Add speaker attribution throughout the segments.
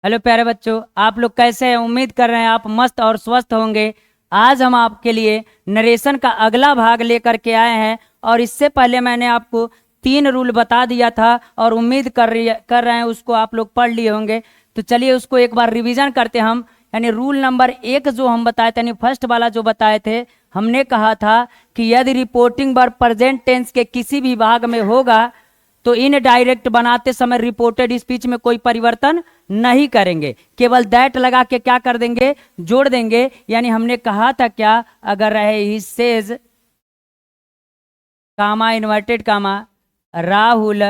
Speaker 1: Hello प्यारे बच्चों, आप लोग कैसे हैं? उम्मीद कर रहे हैं आप मस्त और स्वस्थ होंगे। आज हम आपके लिए नरेशन का अगला भाग लेकर के आए हैं। और इससे पहले मैंने आपको 3 रूल बता दिया था और उम्मीद कर रहे हैं उसको आप लोग पढ़ लिए होंगे। तो चलिए उसको एक बार रिवीजन करते हैं हम। यानी रूल नंबर 1 जो हम बताए थे, यानी फर्स्ट वाला जो बताए थे, हमने कहा था कि यदि रिपोर्टिंग वर्ब प्रेजेंट टेंस के किसी भी भाग में होगा तो इनडायरेक्ट बनाते समय रिपोर्टेड स्पीच में कोई परिवर्तन नहीं करेंगे, केवल दैट लगा के क्या कर देंगे, जोड़ देंगे। यानी हमने कहा था क्या, अगर रहे he says comma inverted comma Rahul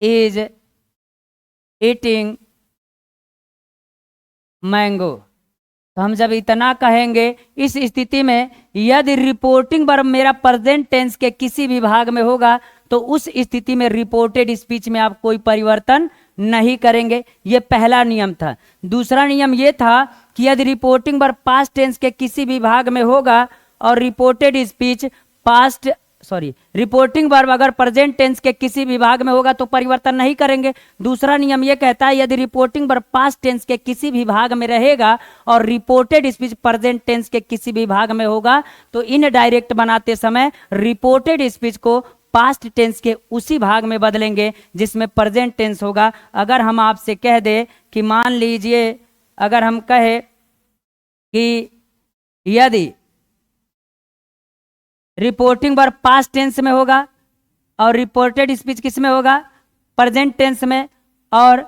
Speaker 1: is eating mango, तो हम जब इतना कहेंगे, इस स्थिति में यदि रिपोर्टिंग वर्ब मेरा प्रेजेंट टेंस के किसी भी भाग में होगा तो उस स्थिति में रिपोर्टेड स्पीच में आप कोई परिवर्तन नहीं करेंगे। ये पहला नियम था। दूसरा नियम ये था कि यदि रिपोर्टिंग वर्ब पास्ट टेंस के किसी भी भाग में होगा और रिपोर्टेड स्पीच रिपोर्टिंग वर्ब अगर प्रेजेंट टेंस के किसी भी भाग में होगा तो परिवर्तन नहीं करेंगे। दूसरा नियम यह कहता है यदि रिपोर्टिंग वर्ब पास्ट टेंस के किसी भी भाग में रहेगा और रिपोर्टेड स्पीच प्रेजेंट टेंस के किसी भी भाग में होगा तो इनडायरेक्ट बनाते समय रिपोर्टेड स्पीच को पास्ट टेंस के उसी भाग में बदलेंगे जिसमें प्रेजेंट टेंस होगा। अगर हम आपसे कह दे कि मान लीजिए, अगर हम कहे कि यदि रिपोर्टिंग वर्ब पास्ट टेंस में होगा और रिपोर्टेड स्पीच किस में होगा, प्रेजेंट टेंस में, और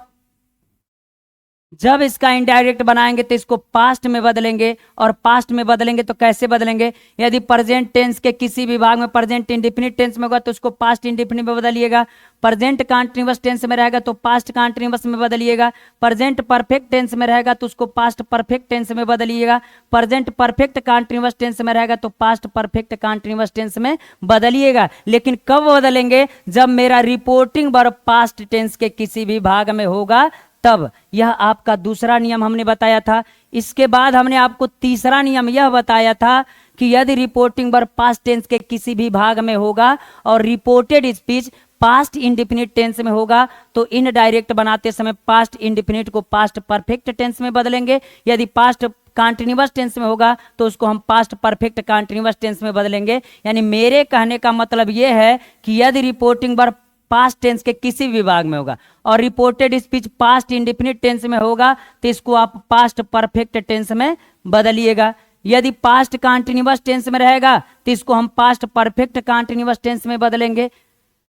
Speaker 1: जब इसका इनडायरेक्ट बनाएंगे तो इसको पास्ट में बदलेंगे। और पास्ट में बदलेंगे तो कैसे बदलेंगे, यदि प्रेजेंट टेंस के किसी भी भाग में प्रेजेंट इंडेफिनिट टेंस में होगा तो उसको पास्ट इंडेफिनिट में बदलिएगा। प्रेजेंट कंटीन्यूअस टेंस में रहेगा तो पास्ट कंटीन्यूअस में बदलिएगा। प्रेजेंट परफेक्ट टेंस में रहेगा तो उसको पास्ट परफेक्ट टेंस में बदलिएगा। प्रेजेंट परफेक्ट कंटीन्यूअस टेंस में रहेगा तो पास्ट परफेक्ट कंटीन्यूअस टेंस में बदलिएगा। लेकिन कब बदलेंगे, जब मेरा रिपोर्टिंग वर्ब पास्ट टेंस के किसी भी भाग में होगा तब। यह आपका दूसरा नियम हमने बताया था। इसके बाद हमने आपको तीसरा नियम यह बताया था कि यदि रिपोर्टिंग वर्ब पास्ट टेंस के किसी भी भाग में होगा और reported speech past indefinite tense में होगा तो इनडायरेक्ट बनाते समय पास्ट इंडेफिनिट को पास्ट परफेक्ट टेंस में बदलेंगे। यदि पास्ट कंटीन्यूअस टेंस में होगा तो उसको हम पास्ट परफेक्ट कंटीन्यूअस टेंस में बदलेंगे। यानी मेरे कहने का मतलब यह है कि यदि रिपोर्टिंग वर्ब पास्ट टेंस के किसी विभाग में होगा और reported speech past indefinite tense में होगा तो इसको आप पास्ट परफेक्ट टेंस में बदलिएगा। यदि पास्ट कंटीन्यूअस टेंस में रहेगा तो इसको हम पास्ट परफेक्ट कंटीन्यूअस टेंस में बदलेंगे।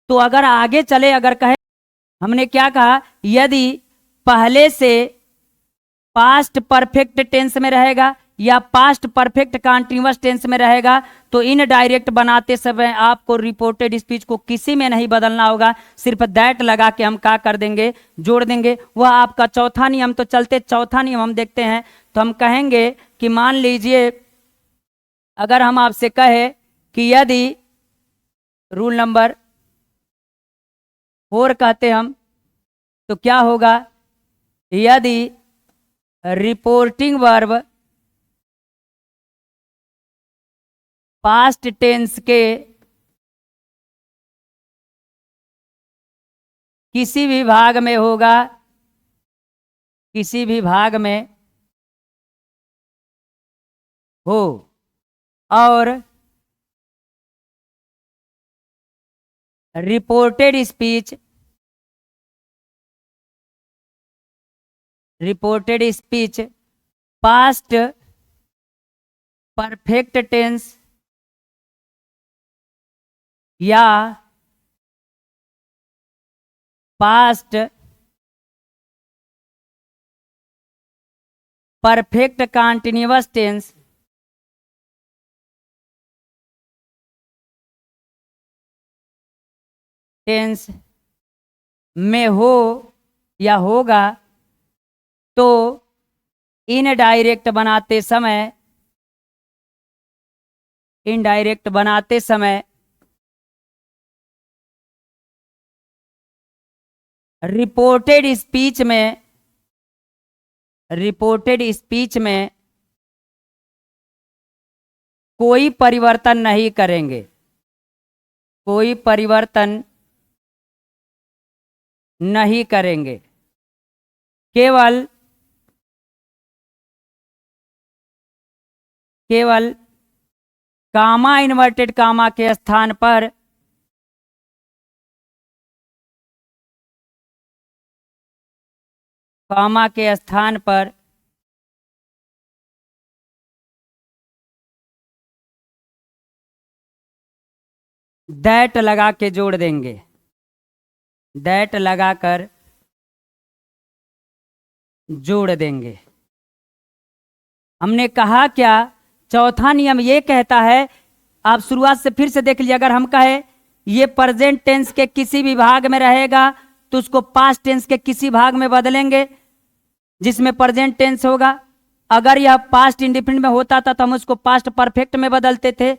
Speaker 1: तो अगर आगे चले, अगर कहे, हमने क्या कहा, यदि पहले से पास्ट परफेक्ट टेंस में रहेगा या पास्ट परफेक्ट कंटीन्यूअस टेंस में रहेगा तो इनडायरेक्ट बनाते समय आपको रिपोर्टेड स्पीच को किसी में नहीं बदलना होगा, सिर्फ दैट लगा के हम क्या कर देंगे, जोड़ देंगे। वह आपका चौथा नियम। तो चलते चौथा नियम हम देखते हैं। तो हम कहेंगे कि मान लीजिए, अगर हम आपसे कहे कि यदि रूल नंबर 4 कहते हम, तो क्या होगा, यदि रिपोर्टिंग वर्ब पास्ट टेंस के किसी भी भाग में होगा, किसी भी भाग में हो और reported speech past perfect tense या पास्ट परफेक्ट कंटीन्यूअस टेंस में हो या होगा तो इनडायरेक्ट बनाते समय रिपोर्टेड स्पीच में कोई परिवर्तन नहीं करेंगे, कोई परिवर्तन नहीं करेंगे। केवल कामा इन्वर्टेड कामा के स्थान पर कामा के स्थान पर दैट लगा के जोड़ देंगे, दैट लगाकर जोड़ देंगे। हमने कहा क्या, चौथा नियम ये कहता है, आप शुरुआत से फिर से देख लीजिए, अगर हम कहे ये प्रेजेंट टेंस के किसी भी भाग में रहेगा तो उसको पास्ट टेंस के किसी भाग में बदलेंगे जिसमें प्रेजेंट टेंस होगा। अगर यह पास्ट इंडिफिनिट में होता था तो हम उसको पास्ट परफेक्ट में बदलते थे,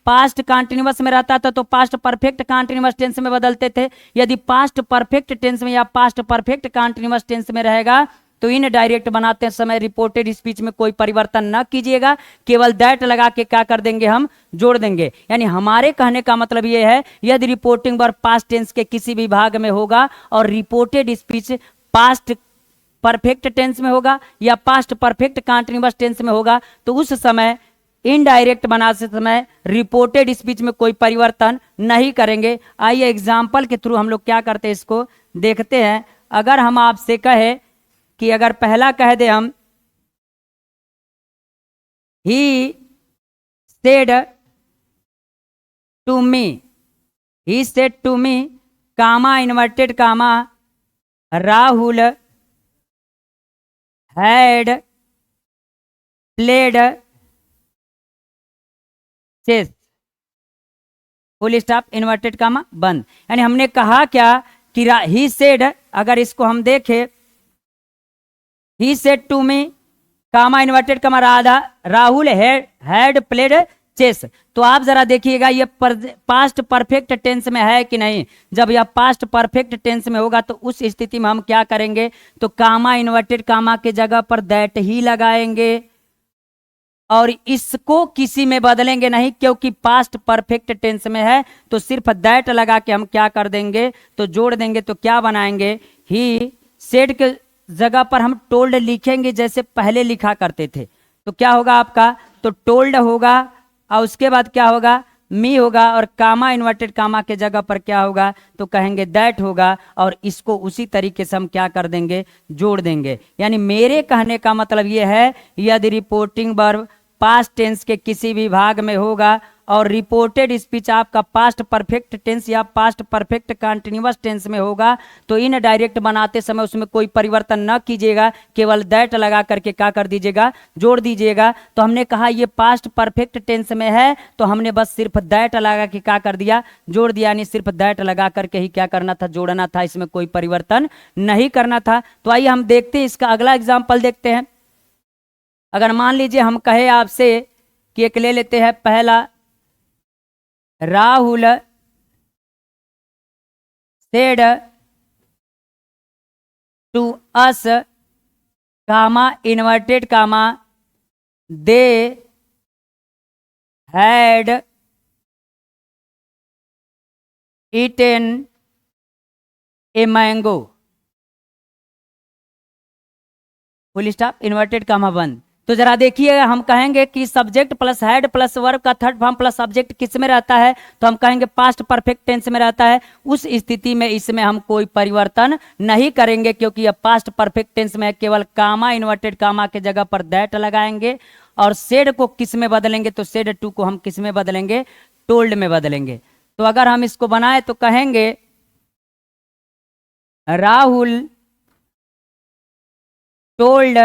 Speaker 1: पास्ट कॉन्टिन्यूअस में रहता था तो पास्ट परफेक्ट कॉन्टिन्यूअस टेंस में बदलते थे। यदि पास्ट परफेक्ट टेंस में या पास्ट परफेक्ट कॉन्टिन्यूअस टेंस में रहेगा तो इन डायरेक्ट बनाते समय रिपोर्टेड स्पीच में कोई परिवर्तन न कीजिएगा, केवल दैट लगा के क्या कर देंगे, हम जोड़ देंगे। यानी हमारे कहने का मतलब ये है, यदि रिपोर्टिंग वर्ब पास्ट टेंस के किसी भी भाग में होगा और reported speech past perfect tense में होगा या पास्ट परफेक्ट कॉन्टिन्यूअस टेंस में होगा तो उस समय इनडायरेक्ट बनाते समय रिपोर्टेड स्पीच में कोई परिवर्तन नहीं करेंगे। आइए एग्जाम्पल के थ्रू हम लोग क्या करते हैं इसको देखते हैं। अगर हम आपसे कहे कि अगर पहला कह दे हम he said to me, he said to me comma inverted comma Rahul had played chess, full stop inverted comma बंद। यानी हमने कहा क्या कि ही सेड, अगर इसको हम देखें, he said to me comma inverted comma Rahul had played chess. तो आप जरा देखिएगा ये पास्ट परफेक्ट टेंस में है कि नहीं। जब यह पास्ट परफेक्ट टेंस में होगा तो उस स्थिति में हम क्या करेंगे, तो कामा इन्वर्टेड कामा के जगह पर दैट ही लगाएंगे और इसको किसी में बदलेंगे नहीं, क्योंकि पास्ट परफेक्ट टेंस में है तो सिर्फ दैट लगा के हम क्या कर देंगे, तो जोड़ देंगे। तो क्या बनाएंगे, ही सेड के जगह पर हम टोल्ड लिखेंगे जैसे पहले लिखा करते थे। तो क्या होगा आपका, तो टोल्ड होगा और उसके बाद क्या होगा, मी होगा और कामा इन्वर्टेड कामा के जगह पर क्या होगा, तो कहेंगे दैट होगा और इसको उसी तरीके से हम क्या कर देंगे, जोड़ देंगे। यानी मेरे कहने का मतलब ये है, यदि रिपोर्टिंग वर्ब पास्ट टेंस के किसी भी भाग में होगा और रिपोर्टेड स्पीच आपका पास्ट परफेक्ट टेंस या पास्ट परफेक्ट कंटिन्यूअस टेंस में होगा तो इन डायरेक्ट बनाते समय उसमें कोई परिवर्तन न कीजिएगा, केवल दैट लगा करके क्या कर दीजिएगा, जोड़ दीजिएगा। तो हमने कहा ये पास्ट परफेक्ट टेंस में है तो हमने बस सिर्फ दैट लगा के क्या कर दिया, जोड़ दिया। यानी सिर्फ दैट लगा करके ही क्या करना था, जोड़ना था, इसमें कोई परिवर्तन नहीं करना था। तो आइए हम देखते हैं इसका अगला एग्जाम्पल देखते हैं। अगर मान लीजिए हम कहे आपसे कि एक ले लेते हैं पहला, Rahul said to us comma inverted comma they had eaten a mango, full stop inverted comma बंद। तो जरा देखिए, हम कहेंगे कि subject plus had plus verb का थर्ड फॉर्म प्लस सब्जेक्ट किस में रहता है, तो हम कहेंगे पास्ट परफेक्ट टेंस में रहता है। उस स्थिति में इसमें हम कोई परिवर्तन नहीं करेंगे क्योंकि यह पास्ट परफेक्ट टेंस में है, केवल कामा इन्वर्टेड कामा के जगह पर दैट लगाएंगे और सेड को किस में बदलेंगे, तो सेड टू को हम किस में बदलेंगे, टोल्ड में बदलेंगे। तो अगर हम इसको बनाए तो कहेंगे Rahul told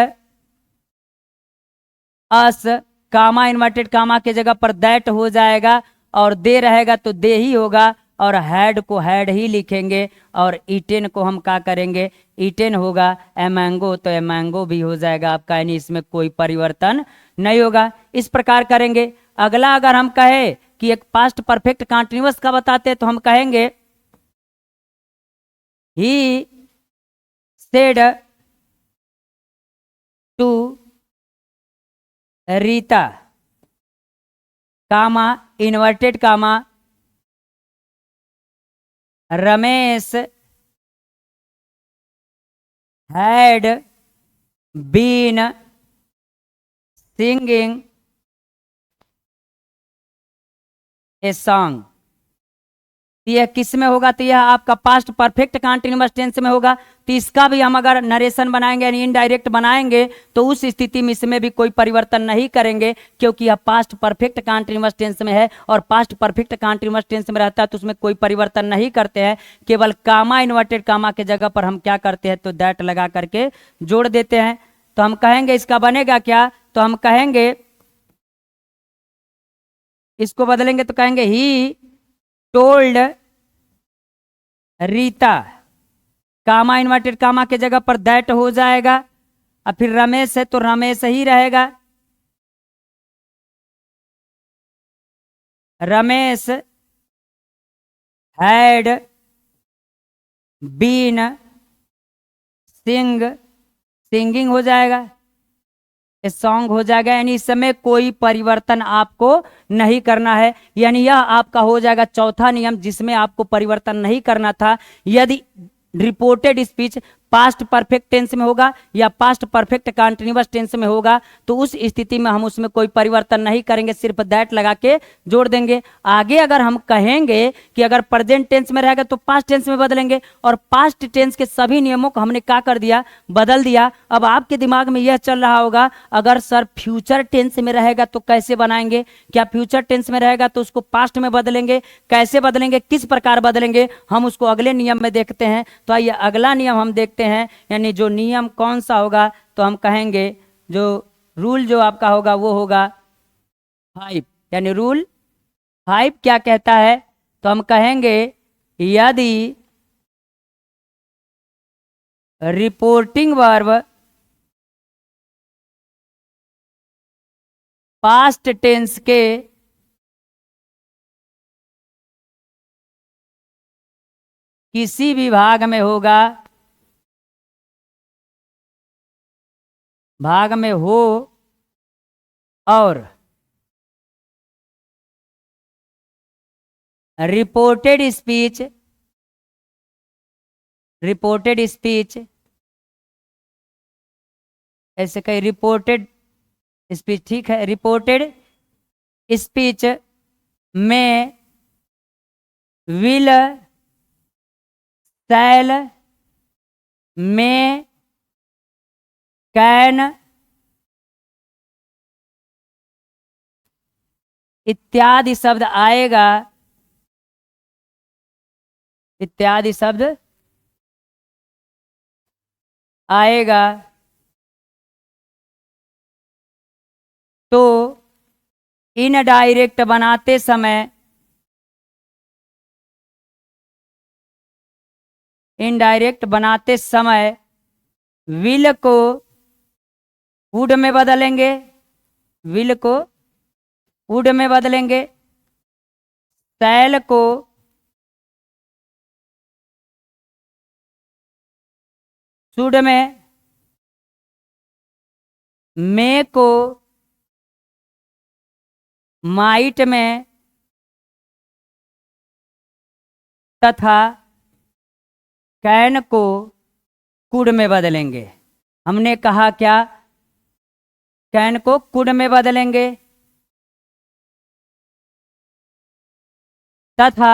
Speaker 1: us comma inverted comma के जगह पर दैट हो जाएगा और दे रहेगा तो दे ही होगा और हैड को हैड ही लिखेंगे और ईटेन को हम क्या करेंगे, ईटेन होगा। एमैंगो तो एमैंगो भी हो जाएगा आपका, यानी इसमें कोई परिवर्तन नहीं होगा। इस प्रकार करेंगे। अगला अगर हम कहे कि एक पास्ट परफेक्ट कंटिन्यूअस का बताते हैं तो हम कहेंगे he said to Rita comma inverted comma Ramesh had been singing a song. यह किस में होगा? तो यह आपका पास्ट परफेक्ट कंटीन्यूअस टेंस में होगा। तो इसका भी हम अगर नरेशन बनाएंगे यानी इनडायरेक्ट बनाएंगे तो उस स्थिति में इसमें भी कोई परिवर्तन नहीं करेंगे, क्योंकि यह पास्ट परफेक्ट कंटीन्यूअस टेंस में है और पास्ट परफेक्ट कंटीन्यूअस टेंस में रहता है तो उसमें कोई परिवर्तन नहीं करते हैं। केवल कामा इन्वर्टेड कामा के जगह पर हम क्या करते हैं तो दैट लगा करके जोड़ देते हैं। तो हम कहेंगे इसका बनेगा क्या? तो हम कहेंगे इसको बदलेंगे तो कहेंगे he told Rita, comma inverted comma के जगह पर दैट हो जाएगा और फिर रमेश है तो रमेश ही रहेगा। रमेश हैड बीन सिंगिंग हो जाएगा, सॉन्ग हो जाएगा। यानी इस समय कोई परिवर्तन आपको नहीं करना है। यानी यह आपका हो जाएगा चौथा नियम जिसमें आपको परिवर्तन नहीं करना था। यदि reported speech past perfect tense में होगा या पास्ट परफेक्ट कंटीन्यूअस टेंस में होगा तो उस स्थिति में हम उसमें कोई परिवर्तन नहीं करेंगे, सिर्फ दैट लगा के जोड़ देंगे। आगे अगर हम कहेंगे कि अगर प्रेजेंट टेंस में रहेगा तो पास्ट टेंस में बदलेंगे, और पास्ट टेंस के सभी नियमों को हमने क्या कर दिया? बदल दिया। अब आपके दिमाग में यह चल रहा होगा अगर सर फ्यूचर टेंस में रहेगा तो कैसे बनाएंगे? क्या फ्यूचर टेंस में रहेगा तो उसको पास्ट में बदलेंगे? कैसे बदलेंगे, किस प्रकार बदलेंगे, हम उसको अगले नियम में देखते हैं। तो आइए अगला नियम हम देखते हैं। यानी जो नियम कौन सा होगा तो हम कहेंगे जो रूल जो आपका होगा वो होगा 5। यानी रूल 5 क्या कहता है? तो हम कहेंगे यदि रिपोर्टिंग वर्ब पास्ट टेंस के किसी भी भाग में होगा, भाग में हो और रिपोर्टेड स्पीच ऐसे कहीं रिपोर्टेड स्पीच, ठीक है, रिपोर्टेड स्पीच में विल शैल में कैन इत्यादि शब्द आएगा, इत्यादि शब्द आएगा तो इनडायरेक्ट बनाते समय विल को वुड में बदलेंगे, विल को वुड में बदलेंगे, शैल को शुड में, मे को माइट में तथा कैन को कुड में बदलेंगे। हमने कहा क्या? कैन को कुड में बदलेंगे तथा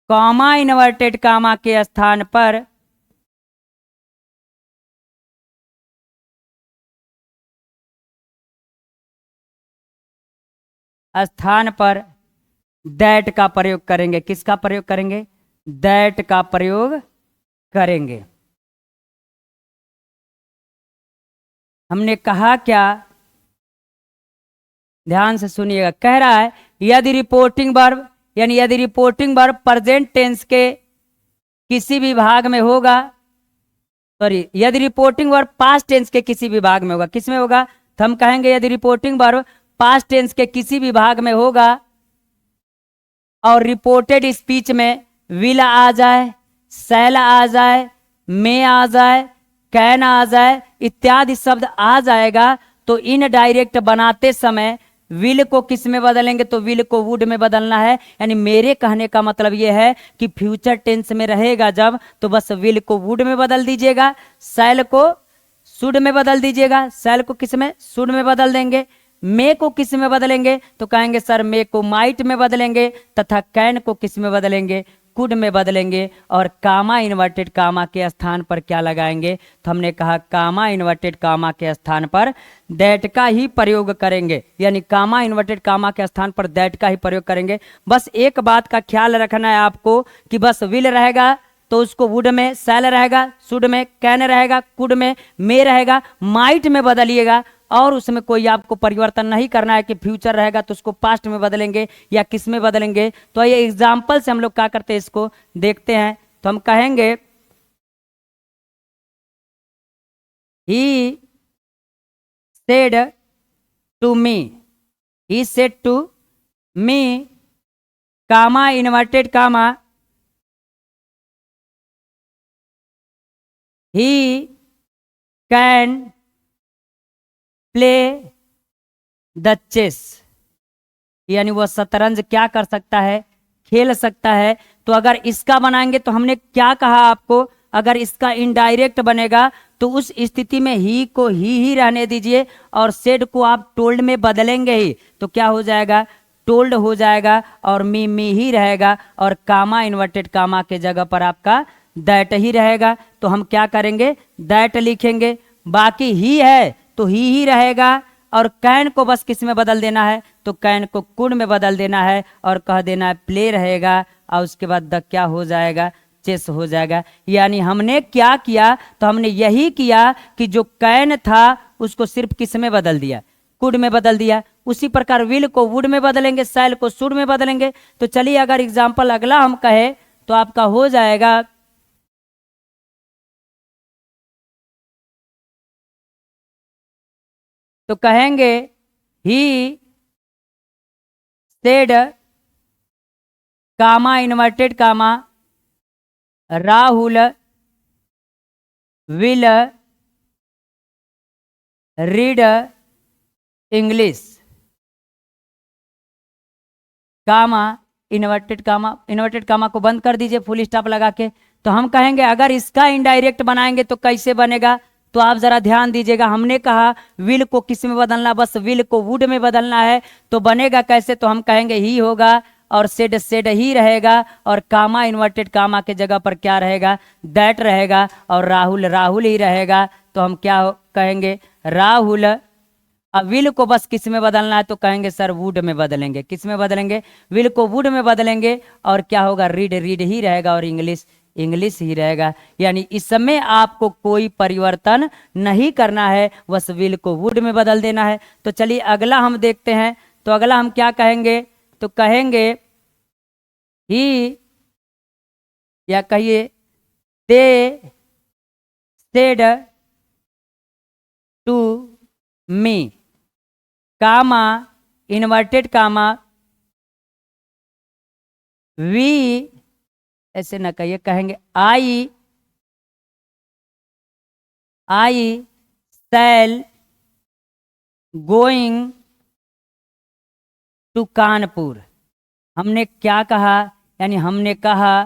Speaker 1: कॉमा इन्वर्टेड कामा के स्थान पर दैट का प्रयोग करेंगे। किसका प्रयोग करेंगे? दैट का प्रयोग करेंगे। हमने कहा क्या? ध्यान से सुनिएगा। कह रहा है यदि रिपोर्टिंग वर्ब यानी यदि रिपोर्टिंग वर्ब प्रेजेंट टेंस के किसी भी भाग में होगा, सॉरी, यदि रिपोर्टिंग वर्ब पास्ट टेंस के किसी भी भाग में होगा, किस में होगा? तो हम कहेंगे यदि रिपोर्टिंग वर्ब पास्ट टेंस के किसी भी भाग में होगा और रिपोर्टेड स्पीच में विल आ जाए, शैल आ जाए, मे आ जाए, कैन आ जाए, इत्यादि शब्द आ जाएगा तो इनडायरेक्ट बनाते समय विल को किस में बदलेंगे, तो विल को वुड में बदलना है। यानी मेरे कहने का मतलब यह है कि फ्यूचर टेंस में रहेगा जब, तो बस विल को वुड में बदल दीजिएगा, शैल को शुड में बदल दीजिएगा। शैल को किस में, शुड में बदल देंगे। मे को किस में बदलेंगे, तो कहेंगे सर मे को माइट में बदलेंगे, तथा कैन को किस में बदलेंगे, कुड में बदलेंगे। और कामा इन्वर्टेड कामा के स्थान पर क्या लगाएंगे, तो हमने कहा कामा इन्वर्टेड कामा के स्थान पर दैट का ही प्रयोग करेंगे। यानी कामा इन्वर्टेड कामा के स्थान पर दैट का ही प्रयोग करेंगे। बस एक बात का ख्याल रखना है आपको कि बस विल रहेगा तो उसको वुड में, शैल रहेगा शुड में, कैन रहेगा कुड में, मे रहेगा माइट में बदलिएगा। और उसमें कोई आपको परिवर्तन नहीं करना है कि फ्यूचर रहेगा तो उसको पास्ट में बदलेंगे या किस में बदलेंगे। तो ये एग्जाम्पल से हम लोग क्या करते हैं, इसको देखते हैं। तो हम कहेंगे he said to me, he said to me, comma inverted comma, he can play the chess. यानी वह शतरंज क्या कर सकता है, खेल सकता है। तो अगर इसका बनाएंगे तो हमने क्या कहा आपको, अगर इसका इनडायरेक्ट बनेगा तो उस स्थिति में ही को ही रहने दीजिए और सेड को आप टोल्ड में बदलेंगे ही तो क्या हो जाएगा, टोल्ड हो जाएगा और मी ही रहेगा। और कामा इन्वर्टेड कामा के जगह पर आपका दैट ही रहेगा। तो हम क्या करेंगे, दैट लिखेंगे। बाकी ही है तो ही रहेगा। और कैन को बस किस में बदल देना है, तो कैन को कुड में बदल देना है और कह देना है प्ले रहेगा। और उसके बाद द क्या हो जाएगा, चेस हो जाएगा। यानी हमने क्या किया, तो हमने यही किया कि जो कैन था उसको सिर्फ किस में बदल दिया, कुड में बदल दिया। उसी प्रकार विल को वुड में बदलेंगे, शैल को शुड में बदलेंगे। तो चलिए अगर एग्जाम्पल अगला हम कहे तो आपका हो जाएगा तो कहेंगे he said comma inverted comma Rahul will read English, comma inverted comma को बंद कर दीजिए फुल स्टॉप लगा के। तो हम कहेंगे अगर इसका इनडायरेक्ट बनाएंगे तो कैसे बनेगा, तो आप जरा ध्यान दीजिएगा। हमने कहा विल को किस में बदलना, बस विल को वुड में बदलना है। तो बनेगा कैसे, तो हम कहेंगे ही होगा और सेड ही रहेगा और कामा इन्वर्टेड कामा के जगह पर क्या रहेगा, दैट रहेगा और राहुल ही रहेगा। तो हम क्या कहेंगे, राहुल। अब विल को बस किस में बदलना है, तो कहेंगे सर वुड में बदलेंगे। किस में बदलेंगे, विल को वुड में बदलेंगे और क्या होगा, रीड ही रहेगा और इंग्लिश ही रहेगा। यानी इस समय आपको कोई परिवर्तन नहीं करना है, बस विल को वुड में बदल देना है। तो चलिए अगला हम देखते हैं। तो अगला हम क्या कहेंगे, तो कहेंगे ही या कहिए they said to me, comma inverted comma we, ऐसे ना कहिए, कहेंगे I shall going to Kanpur. हमने क्या कहा, यानी हमने कहा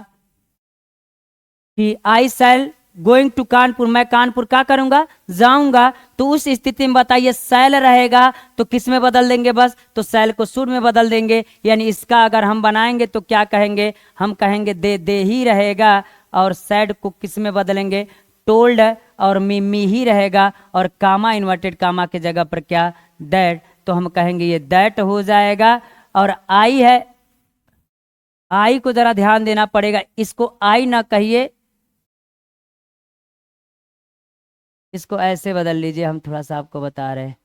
Speaker 1: कि I shall going to Kanpur, मैं कानपुर क्या करूंगा, जाऊंगा। तो उस स्थिति में बताइए शैल रहेगा तो किस में बदल देंगे, बस तो शैल को शुड में बदल देंगे। यानी इसका अगर हम बनाएंगे तो क्या कहेंगे, हम कहेंगे दे ही रहेगा और सैड को किस में बदलेंगे, टोल्ड और मी ही रहेगा और कामा इन्वर्टेड कामा के जगह पर क्या, दैट। तो हम कहेंगे ये दैट हो जाएगा। और आई है, आई को जरा ध्यान देना पड़ेगा, इसको आई ना कहिए, इसको ऐसे बदल लीजिए, हम थोड़ा सा आपको बता रहे हैं।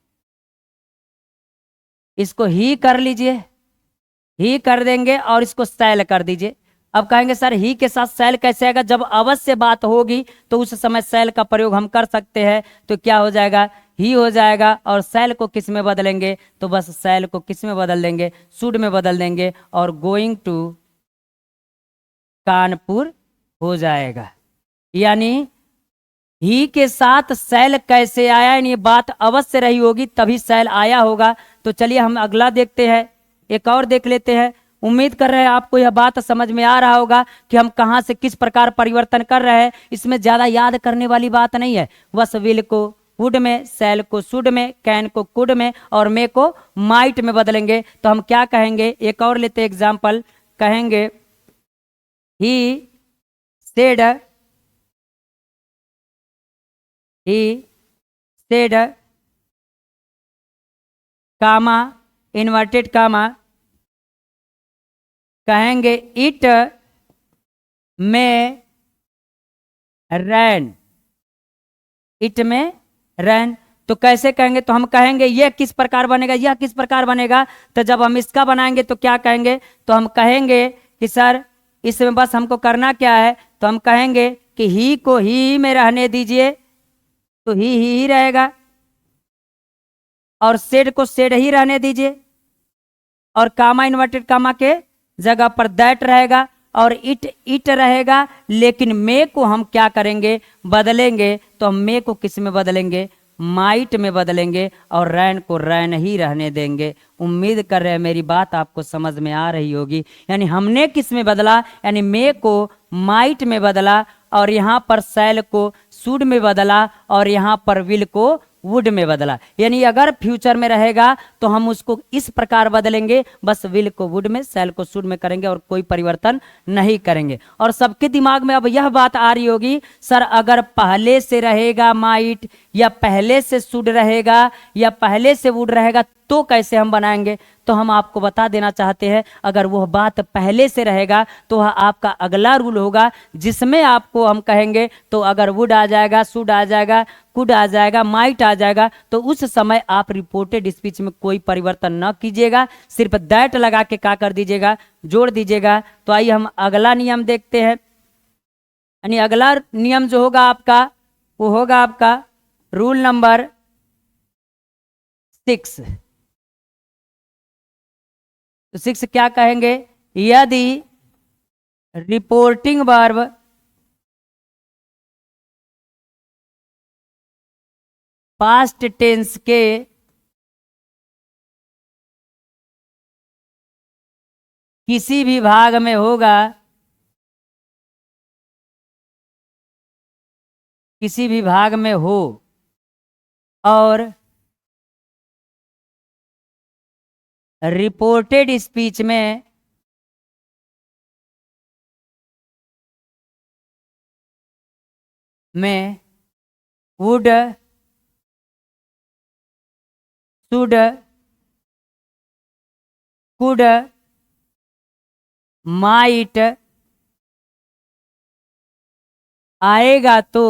Speaker 1: इसको ही कर लीजिए, ही कर देंगे और इसको शैल कर दीजिए। अब कहेंगे सर ही के साथ शैल कैसे आएगा, जब अवश्य बात होगी तो उस समय शैल का प्रयोग हम कर सकते हैं। तो क्या हो जाएगा, ही हो जाएगा और शैल को किस में बदलेंगे, तो बस शैल को किस में बदल देंगे, शुड में बदल देंगे और गोइंग टू कानपुर हो जाएगा। यानी ही के साथ शैल कैसे आया, यानी ये बात अवश्य रही होगी तभी शैल आया होगा। तो चलिए हम अगला देखते हैं, एक और देख लेते हैं। उम्मीद कर रहे हैं आपको यह बात समझ में आ रहा होगा कि हम कहाँ से किस प्रकार परिवर्तन कर रहे हैं। इसमें ज़्यादा याद करने वाली बात नहीं है, बस विल को वुड में, सेल को शुड में, कैन को कुड में और मे को माइट में बदलेंगे। तो हम क्या कहेंगे, एक और लेते एग्जाम्पल, कहेंगे ही सेड, कामा इन्वर्टेड कामा, कहेंगे इट में रैन, इट में रैन। तो कैसे कहेंगे, तो हम कहेंगे यह किस प्रकार बनेगा, यह किस प्रकार बनेगा। तो जब हम इसका बनाएंगे तो क्या कहेंगे, तो हम कहेंगे कि सर इसमें बस हमको करना क्या है, तो हम कहेंगे कि ही को ही में रहने दीजिए, तो ही रहेगा, और सेड को सेड ही रहने दीजिए, और कामा इन्वर्टेड कामा के जगह पर दैट रहेगा, और इट रहेगा। लेकिन मे को हम क्या करेंगे, बदलेंगे। तो हम मे को किस में बदलेंगे, माइट में बदलेंगे, और रैन को रैन ही रहने देंगे। उम्मीद कर रहे हैं मेरी बात आपको समझ में आ रही होगी। यानी हमने किस में बदला, यानी मे को माइट में बदला, और यहाँ पर सेल को शुड में बदला, और यहाँ पर विल को वुड में बदला। यानी अगर फ्यूचर में रहेगा तो हम उसको इस प्रकार बदलेंगे, बस विल को वुड में, सेल को शुड में करेंगे और कोई परिवर्तन नहीं करेंगे। और सबके दिमाग में अब यह बात आ रही होगी, सर अगर पहले से रहेगा माइट, या पहले से शुड रहेगा, या पहले से वुड रहेगा, तो कैसे हम बनाएंगे। तो हम आपको बता देना चाहते हैं, अगर वह बात पहले से रहेगा तो वह आपका अगला रूल होगा, जिसमें आपको हम कहेंगे तो अगर वुड आ जाएगा, शुड आ जाएगा, कुड आ जाएगा, माइट आ जाएगा, तो उस समय आप रिपोर्टेड स्पीच में कोई परिवर्तन न कीजिएगा, सिर्फ दैट लगा के क्या कर दीजिएगा, जोड़ दीजिएगा। तो आइए हम अगला नियम देखते हैं। यानी अगला नियम जो होगा आपका, वो होगा आपका रूल नंबर 6। तो 6 क्या कहेंगे, यदि रिपोर्टिंग वर्ब पास्ट टेंस के किसी भी भाग में होगा, किसी भी भाग में हो, और रिपोर्टेड स्पीच में वुड, शुड, कुड, माइट आएगा, तो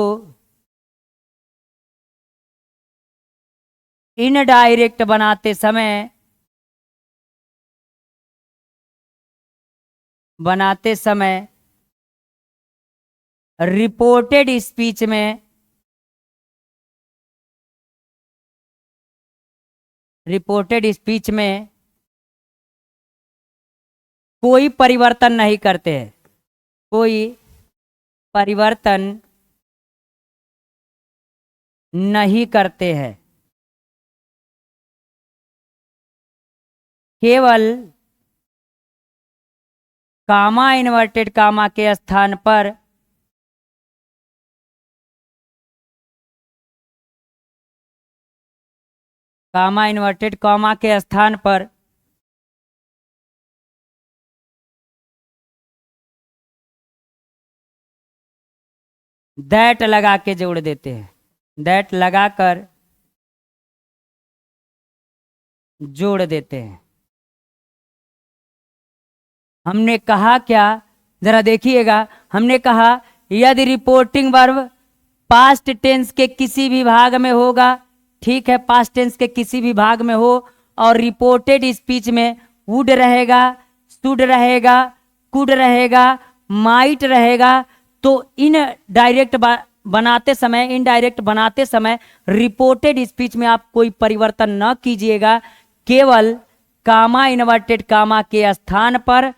Speaker 1: इनडायरेक्ट बनाते समय रिपोर्टेड स्पीच में कोई परिवर्तन नहीं करते हैं, कोई परिवर्तन नहीं करते हैं, केवल कामा इन्वर्टेड कामा के स्थान पर कामा इन्वर्टेड कामा के स्थान पर दैट लगा के जोड़ देते हैं, दैट लगाकर जोड़ देते हैं। हमने कहा क्या, जरा देखिएगा, हमने कहा यदि रिपोर्टिंग वर्ब पास्ट टेंस के किसी भी भाग में होगा, ठीक है, पास्ट टेंस के किसी भी भाग में हो, और रिपोर्टेड स्पीच में वुड रहेगा, शुड रहेगा, कुड रहेगा, माइट रहेगा, तो इनडायरेक्ट बनाते समय रिपोर्टेड स्पीच में आप कोई परिवर्तन न कीजिएगा, केवल कामा इन्वर्टेड कामा के स्थान पर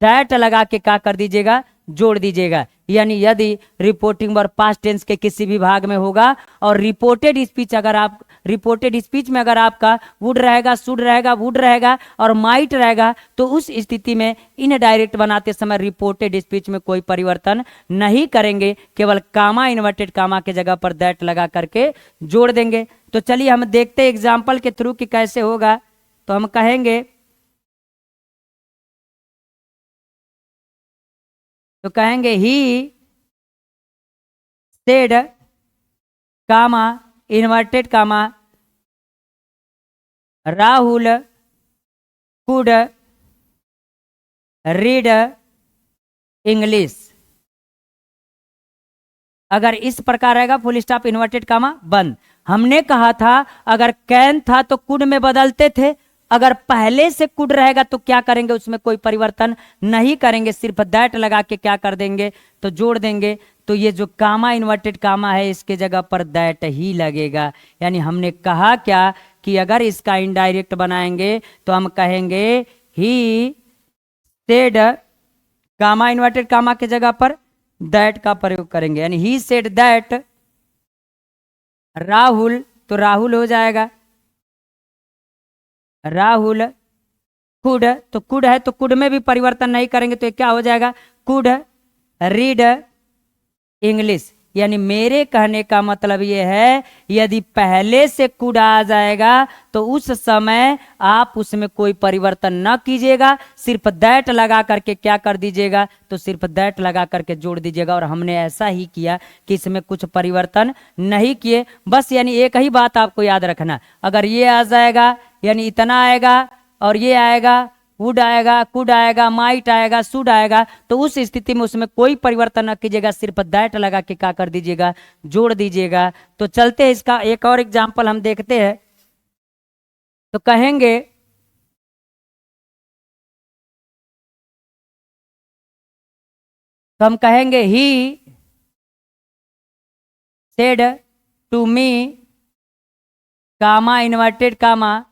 Speaker 1: दैट लगा के क्या कर दीजिएगा, जोड़ दीजिएगा। यानी यदि रिपोर्टिंग वर्ब पास्ट टेंस के किसी भी भाग में होगा और रिपोर्टेड स्पीच में अगर आपका वुड रहेगा, शुड रहेगा, वुड रहेगा और माइट रहेगा, तो उस स्थिति में इनडायरेक्ट बनाते समय रिपोर्टेड स्पीच में कोई परिवर्तन नहीं करेंगे, केवल कामा इन्वर्टेड कामा के जगह पर दैट लगा करके जोड़ देंगे। तो चलिए हम देखते हैं एग्जाम्पल के थ्रू कि कैसे होगा। तो हम कहेंगे he said comma inverted comma Rahul could read English. अगर इस प्रकार रहेगा फुल स्टॉप इन्वर्टेड कामा बंद। हमने कहा था अगर कैन था तो कुड में बदलते थे, अगर पहले से कुड रहेगा तो क्या करेंगे, उसमें कोई परिवर्तन नहीं करेंगे, सिर्फ दैट लगा के क्या कर देंगे तो जोड़ देंगे। तो ये जो कामा इन्वर्टेड कामा है इसके जगह पर दैट ही लगेगा। यानी हमने कहा क्या कि अगर इसका इनडायरेक्ट बनाएंगे तो हम कहेंगे he said comma inverted comma के जगह पर दैट का प्रयोग करेंगे। यानी ही सेड दैट राहुल, तो राहुल हो जाएगा राहुल कुड, तो कुड है तो कुड में भी परिवर्तन नहीं करेंगे, तो ये क्या हो जाएगा कुड रीड इंग्लिश। यानी मेरे कहने का मतलब ये है यदि पहले से कुड आ जाएगा तो उस समय आप उसमें कोई परिवर्तन न कीजिएगा, सिर्फ दैट लगा करके क्या कर दीजिएगा तो सिर्फ दैट लगा करके जोड़ दीजिएगा। और हमने ऐसा ही किया कि इसमें कुछ परिवर्तन नहीं किए बस। यानी एक ही बात आपको याद रखना, अगर ये आ जाएगा यानी इतना आएगा और ये आएगा वुड आएगा, कुड आएगा, माइट आएगा, शुड आएगा, तो उस स्थिति में उसमें कोई परिवर्तन न कीजिएगा, सिर्फ दैट लगा के क्या कर दीजिएगा जोड़ दीजिएगा। तो चलते हैं इसका एक और एग्जाम्पल हम देखते हैं। तो कहेंगे he said to me comma inverted comma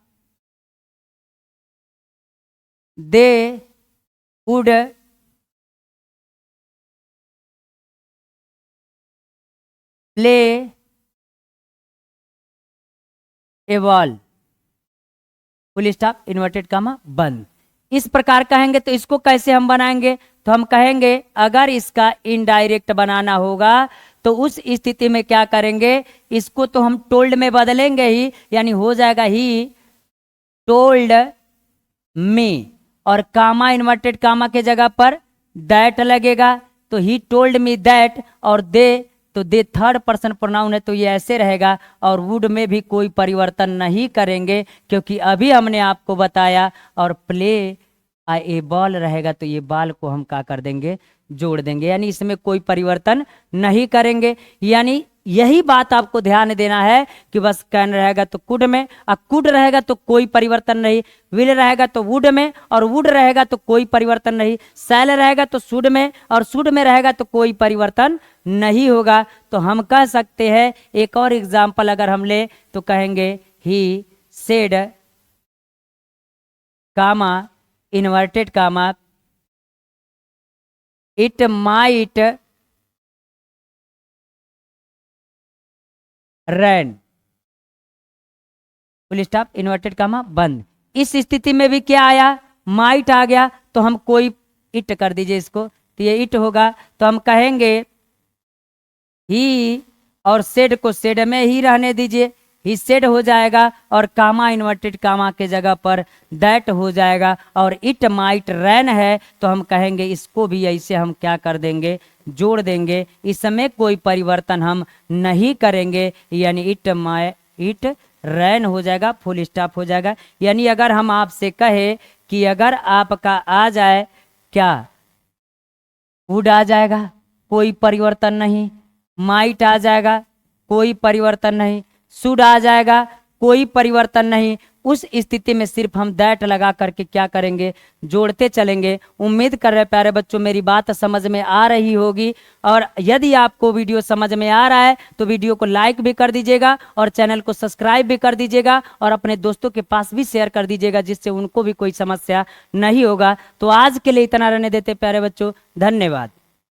Speaker 1: they would play a ball, full stop inverted comma बंद। इस प्रकार कहेंगे। तो इसको कैसे हम बनाएंगे, तो हम कहेंगे अगर इसका इनडायरेक्ट बनाना होगा तो उस स्थिति में क्या करेंगे, इसको तो हम टोल्ड में बदलेंगे ही, यानी हो जाएगा ही टोल्ड मी और कामा इन्वर्टेड कामा के जगह पर दैट लगेगा, तो ही टोल्ड मी दैट और दे, तो दे थर्ड पर्सन प्रोनाउन है तो ये ऐसे रहेगा। और वुड में भी कोई परिवर्तन नहीं करेंगे क्योंकि अभी हमने आपको बताया। और प्ले ए बॉल रहेगा तो ये बॉल को हम क्या कर देंगे जोड़ देंगे, यानी इसमें कोई परिवर्तन नहीं करेंगे। यानी यही बात आपको ध्यान देना है कि बस कैन रहेगा तो कुड में, और कुड रहेगा तो कोई परिवर्तन नहीं, विल रहेगा तो वुड में, और वुड रहेगा तो कोई परिवर्तन नहीं, शैल रहेगा तो शुड में, और शुड में रहेगा तो कोई परिवर्तन नहीं होगा। तो हम कह सकते हैं एक और एग्जाम्पल अगर हम ले तो कहेंगे he said comma inverted comma it might rain, full stop inverted comma बंद। इस स्थिति में भी क्या आया, माइट आ गया, तो हम कोई इट कर दीजिए इसको, तो ये इट होगा। तो हम कहेंगे ही और सेड को सेड में ही रहने दीजिए, ही सेड हो जाएगा और कामा इन्वर्टेड कामा के जगह पर दैट हो जाएगा। और इट माइट रैन है तो हम कहेंगे इसको भी ऐसे हम क्या कर देंगे जोड़ देंगे, इसमें कोई परिवर्तन हम नहीं करेंगे, यानी इट रैन हो जाएगा, फुल स्टॉप हो जाएगा। यानी अगर हम आपसे कहे कि अगर आपका आ जाए क्या वुड आ जाएगा कोई परिवर्तन नहीं, माइट आ जाएगा कोई परिवर्तन नहीं, शुड आ जाएगा कोई परिवर्तन नहीं, उस स्थिति में सिर्फ हम दैट लगा करके क्या करेंगे जोड़ते चलेंगे। उम्मीद कर रहे प्यारे बच्चों मेरी बात समझ में आ रही होगी। और यदि आपको वीडियो समझ में आ रहा है तो वीडियो को लाइक भी कर दीजिएगा और चैनल को सब्सक्राइब भी कर दीजिएगा और अपने दोस्तों के पास भी शेयर कर दीजिएगा जिससे उनको भी कोई समस्या नहीं होगा। तो आज के लिए इतना रहने देते प्यारे बच्चों, धन्यवाद।